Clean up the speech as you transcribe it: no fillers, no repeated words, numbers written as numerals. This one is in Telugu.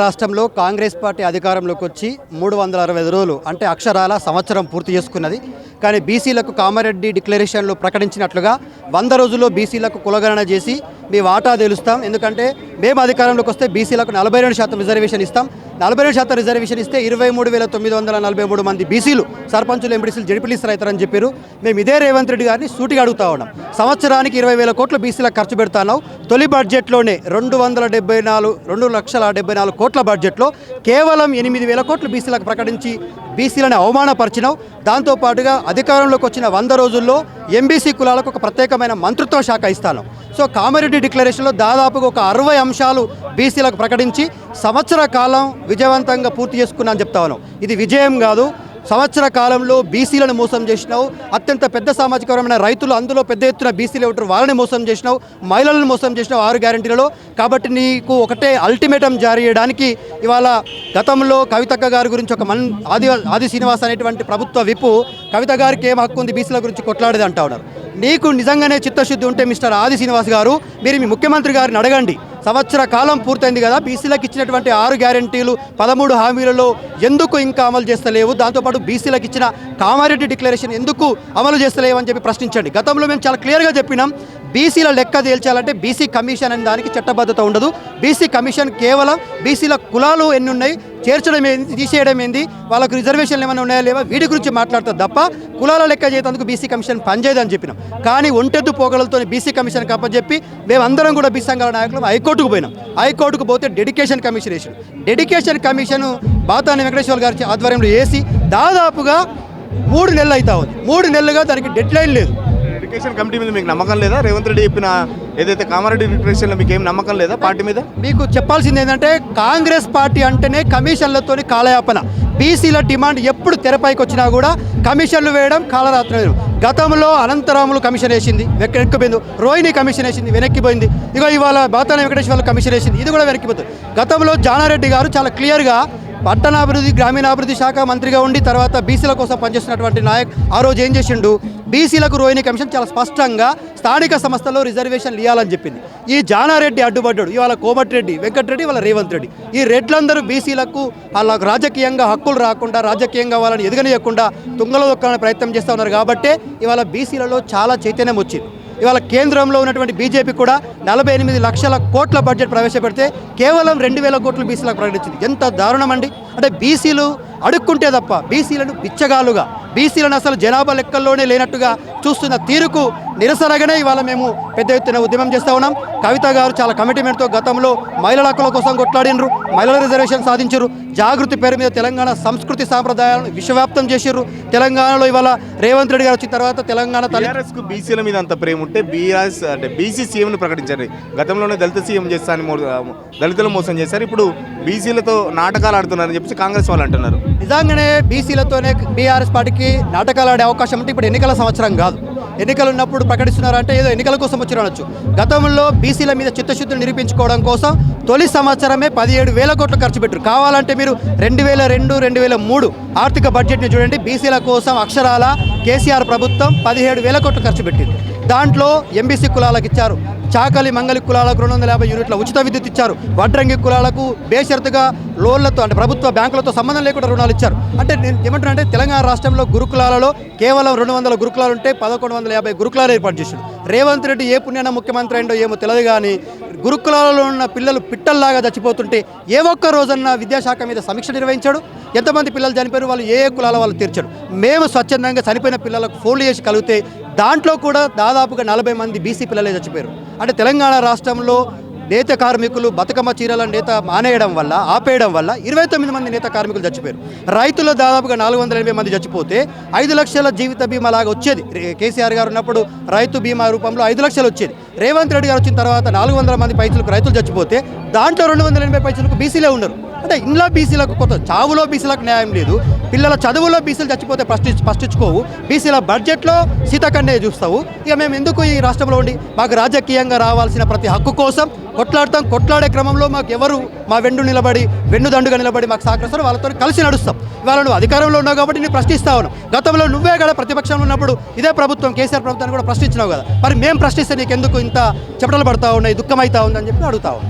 రాష్ట్రంలో కాంగ్రెస్ పార్టీ అధికారంలోకి వచ్చి 365 రోజులు అంటే అక్షరాల సంవత్సరం పూర్తి చేసుకున్నది. కానీ బీసీలకు కామారెడ్డి డిక్లరేషన్లో ప్రకటించినట్లుగా 100 రోజుల్లో బీసీలకు కులగణన చేసి మీ వాటా తెలుస్తాం. ఎందుకంటే మేము అధికారంలోకి వస్తే బీసీలకు 42% రిజర్వేషన్ ఇస్తాం. 42% రిజర్వేషన్ ఇస్తే 23,943 మంది బీసీలు సర్పంచులు, ఎంపీటీసీలు, జడ్పీటీసీలు అవుతారని చెప్పారు. మేము ఇదే రేవంత్ రెడ్డి గారిని సూటిగా అడుగుతా ఉన్నాం. సంవత్సరానికి 20,000 కోట్లు బీసీలకు ఖర్చు పెడతాన్నాం. తొలి బడ్జెట్లోనే 274 కోట్ల బడ్జెట్లో కేవలం 8,000 కోట్లు బీసీలకు ప్రకటించి బీసీలను అవమానపరిచినావు. దాంతోపాటుగా అధికారంలోకి వచ్చిన 100 రోజుల్లో ఎంబీసీ కులాలకు ఒక ప్రత్యేకమైన మంత్రిత్వ శాఖ ఇస్తాను. సో కామారెడ్డి డిక్లరేషన్లో దాదాపుగా ఒక 60 అంశాలు బీసీలకు ప్రకటించి సంవత్సర కాలం విజయవంతంగా పూర్తి చేసుకున్నా అని చెప్తా ఉన్నాం. ఇది విజయం కాదు. సంవత్సర కాలంలో బీసీలను మోసం చేసినావు. అత్యంత పెద్ద సామాజిక వర్గమైన రైతులు, అందులో పెద్ద ఎత్తున బీసీలు ఉంటారు, వాళ్ళని మోసం చేసినావు. మహిళలను మోసం చేసినావు 6 గ్యారెంటీలలో. కాబట్టి నీకు ఒకటే అల్టిమేటం జారీ చేయడానికి ఇవాళ గతంలో కవితక్క గారి గురించి ఒక ఆది శ్రీనివాస్ అనేటువంటి ప్రభుత్వ విప్పు కవిత గారికి ఏం హక్కు ఉంది బీసీల గురించి కొట్లాడేది అంటా ఉన్నారు. నీకు నిజంగానే చిత్తశుద్ధి ఉంటే మిస్టర్ ఆది శ్రీనివాస్ గారు, మీరు మీ ముఖ్యమంత్రి గారిని అడగండి. సంవత్సర కాలం పూర్తయింది కదా, బీసీలకు ఇచ్చినటువంటి 6 గ్యారెంటీలు 13 హామీలలో ఎందుకు ఇంకా అమలు చేస్తలేవు? దాంతోపాటు బీసీలకు ఇచ్చిన కామారెడ్డి డిక్లరేషన్ ఎందుకు అమలు చేస్తలేవు అని చెప్పి ప్రశ్నించండి. గతంలో మేము చాలా క్లియర్గా చెప్పినాం, బీసీల లెక్క తేల్చాలంటే బీసీ కమిషన్ అనే దానికి చట్టబద్ధత ఉండదు. బీసీ కమిషన్ కేవలం బీసీల కులాలు ఎన్ని ఉన్నాయి, చేర్చడం ఏంది, తీసేయడం ఏంది, వాళ్ళకు రిజర్వేషన్లు ఏమైనా ఉన్నాయా లేవా, వీటి గురించి మాట్లాడుతుంది తప్ప కులాల లెక్క చేసేందుకు బీసీ కమిషన్ పనిచేయదని చెప్పినాం. కానీ ఒంటెద్దు పోగలతో బీసీ కమిషన్ కప్పచెప్పి మేమందరం కూడా బీసీ సంఘాల నాయకులు హైకోర్టుకు పోయినాం. హైకోర్టుకు పోతే డెడికేషన్ కమిషన్ వేసాం. డెడికేషన్ కమిషన్ బాతాని వెంకటేశ్వర గారి ఆధ్వర్యంలో వేసి దాదాపుగా 3 నెలలు అవుతా ఉంది. 3 నెలలుగా దానికి డెడ్ లైన్ లేదు. ఎడ్యుకేషన్ కమిటీ మీద మీకు నమ్మకం లేదా? రేవంత్ రెడ్డి చెప్పిన ఏదైతే కామారెడ్డి డిక్లరేషన్లో మీకు ఏం నమ్మకం లేదా పార్టీ మీద? మీకు చెప్పాల్సింది ఏంటంటే కాంగ్రెస్ పార్టీ అంటేనే కమిషన్లతోని కాలయాపన. బీసీల డిమాండ్ ఎప్పుడు తెరపైకి వచ్చినా కూడా కమిషన్లు వేయడం, కాలరాత్రం. గతంలో అనంతరాములు కమిషన్ వేసింది, వెనక్కిపోయింది. రోహిణి కమిషన్ వేసింది, వెనక్కిపోయింది. ఇగో ఇవాళ బాతాని వెంకటేశ్వర్లు కమిషన్ వేసింది, ఇది కూడా వెనక్కిపోతుంది. గతంలో జానారెడ్డి గారు చాలా క్లియర్గా పట్టణాభివృద్ధి, గ్రామీణాభివృద్ధి శాఖ మంత్రిగా ఉండి తర్వాత బీసీల కోసం పనిచేస్తున్నటువంటి నాయక్ ఆ రోజు ఏం చేసిండు? బీసీలకు రోహిణి కమిషన్ చాలా స్పష్టంగా స్థానిక సంస్థల్లో రిజర్వేషన్లు ఇవ్వాలని చెప్పింది. ఈ జానారెడ్డి అడ్డుపడ్డాడు. ఇవాళ కోమటిరెడ్డి, వెంకటరెడ్డి, వాళ్ళ రేవంత్ రెడ్డి, ఈ రెడ్లందరూ బీసీలకు వాళ్ళకు రాజకీయంగా హక్కులు రాకుండా, రాజకీయంగా వాళ్ళని ఎదగనియకుండా తుంగలో దొక్కాలని ప్రయత్నం చేస్తూ ఉన్నారు. కాబట్టే ఇవాళ బీసీలలో చాలా చైతన్యం వచ్చింది. ఇవాళ కేంద్రంలో ఉన్నటువంటి బీజేపీ కూడా 48 లక్షల కోట్ల బడ్జెట్ ప్రవేశపెడితే కేవలం 2,000 కోట్లు బీసీలకు ప్రకటించింది. ఎంత దారుణం అండి! అంటే బీసీలు అడుక్కుంటే తప్ప బీసీలను బిచ్చగాలుగా, బీసీలను అసలు జనాభా లెక్కల్లోనే లేనట్టుగా చూస్తున్న తీరుకు నిరసనగానే ఇవాళ మేము పెద్ద ఎత్తున ఉద్యమం చేస్తూ ఉన్నాం. కవిత గారు చాలా కమిట్మెంట్తో గతంలో మహిళల హక్కుల కోసం కొట్లాడినరు, మహిళల రిజర్వేషన్ సాధించారు. జాగృతి పేరు మీద తెలంగాణ సంస్కృతి సాంప్రదాయాలను విశ్వవ్యాప్తం చేశారు. తెలంగాణలో ఇవాళ రేవంత్ రెడ్డి గారు వచ్చిన తర్వాత తెలంగాణ టీఆర్ఎస్కు బీసీల మీద అంత ప్రేమ ఉంటే బీఆర్ఎస్ అంటే బీసీ సీఎంను ప్రకటించారు. గతంలోనే దళిత సీఎం చేస్తారని దళితులు మోసం చేశారు. ఇప్పుడు బీసీలతో నాటకాలు ఆడుతున్నారని చెప్పి కాంగ్రెస్ వాళ్ళు అంటున్నారు. నిజంగానే బీసీలతోనే బీఆర్ఎస్ పార్టీకి నాటకాలు ఆడే అవకాశం ఉంటే ఇప్పుడు ఎన్నికల సంవత్సరం కాదు. ఎన్నికలు ఉన్నప్పుడు ప్రకటిస్తున్నారంటే ఏదో ఎన్నికల కోసం వచ్చి అనొచ్చు. గతంలో బీసీల మీద చిత్తశుద్ధిని నిరూపించుకోవడం కోసం తొలి సంవత్సరమే 17,000 కోట్లు ఖర్చు పెట్టారు. కావాలంటే మీరు 2002, 2003 ఆర్థిక బడ్జెట్ని చూడండి. బీసీల కోసం అక్షరాల కేసీఆర్ ప్రభుత్వం 17,000 కోట్లు ఖర్చు పెట్టింది. దాంట్లో ఎంబీసీ కులాలకు ఇచ్చారు, చాకలి మంగలి కులాలకు 250 యూనిట్ల ఉచిత విద్యుత్ ఇచ్చారు, వడ్రంగి కులాలకు బేషరతుగా లోన్లతో అంటే ప్రభుత్వ బ్యాంకులతో సంబంధం లేకుండా రుణాలు ఇచ్చారు. అంటే నేను ఏమంటున్నా అంటే తెలంగాణ రాష్ట్రంలో గురుకులాలలో కేవలం 200 గురుకులాలు ఉంటే 1150 గురుకులాలు ఏర్పాటు చేశారు. రేవంత్ రెడ్డి ఏ పుణ్యాన ముఖ్యమంత్రి అయిందో ఏమో తెలియదు కానీ గురుకులాలలో ఉన్న పిల్లలు పిట్టల్లాగా చచ్చిపోతుంటే ఏ ఒక్క రోజన్నా విద్యాశాఖ మీద సమీక్ష నిర్వహించాడు? ఎంతమంది పిల్లలు చనిపోయారు, వాళ్ళు ఏ కులాల వాళ్ళు తీర్చాడు? మేము స్వచ్ఛందంగా చనిపోయిన పిల్లలకు ఫోన్లు చేసి కలిగితే దాంట్లో కూడా దాదాపుగా 40 మంది బీసీ పిల్లలే చచ్చిపోయారు. అంటే తెలంగాణ రాష్ట్రంలో నేత కార్మికులు బతుకమ్మ చీరల నేత మానేయడం వల్ల, ఆపేయడం వల్ల 29 మంది నేత కార్మికులు చచ్చిపోయారు. రైతులు దాదాపుగా 480 మంది చచ్చిపోతే 5 లక్షల జీవిత బీమా లాగా వచ్చేది. కేసీఆర్ గారు ఉన్నప్పుడు రైతు బీమా రూపంలో 5 లక్షలు వచ్చేది. రేవంత్ రెడ్డి గారు వచ్చిన తర్వాత 400 మంది పైసలకు రైతులు చచ్చిపోతే దాంట్లో 280 పైసలకు బీసీలే ఉన్నారు. అంటే ఇంట్లో బీసీలకు కొత్త చావులో బీసీలకు న్యాయం లేదు, పిల్లల చదువులో బీసీలు చచ్చిపోతే ప్రశ్నించుకోవు, బీసీల బడ్జెట్లో సీతకన్నే చూస్తావు. ఇక మేము ఎందుకు ఈ రాష్ట్రంలో ఉండి మాకు రాజకీయంగా రావాల్సిన ప్రతి హక్కు కోసం కొట్లాడతాం. కొట్లాడే క్రమంలో మాకు ఎవరు మా వెన్నుదండుగా నిలబడి మాకు సహకరిస్తారు, వాళ్ళతో కలిసి నడుస్తాం. ఇవాళ నువ్వు అధికారంలో ఉన్నావు కాబట్టి నేను ప్రశ్నిస్తా ఉన్నావు. గతంలో నువ్వే కదా ప్రతిపక్షంలో ఉన్నప్పుడు ఇదే ప్రభుత్వం కేసీఆర్ ప్రభుత్వాన్ని కూడా ప్రశ్నించినావు కదా, మరి మేము ప్రశ్నిస్తే నీకెందుకు ఇంత చెమటలు పడతా ఉన్నాయి, దుఃఖం అవుతా ఉందని చెప్పి అడుగుతావు.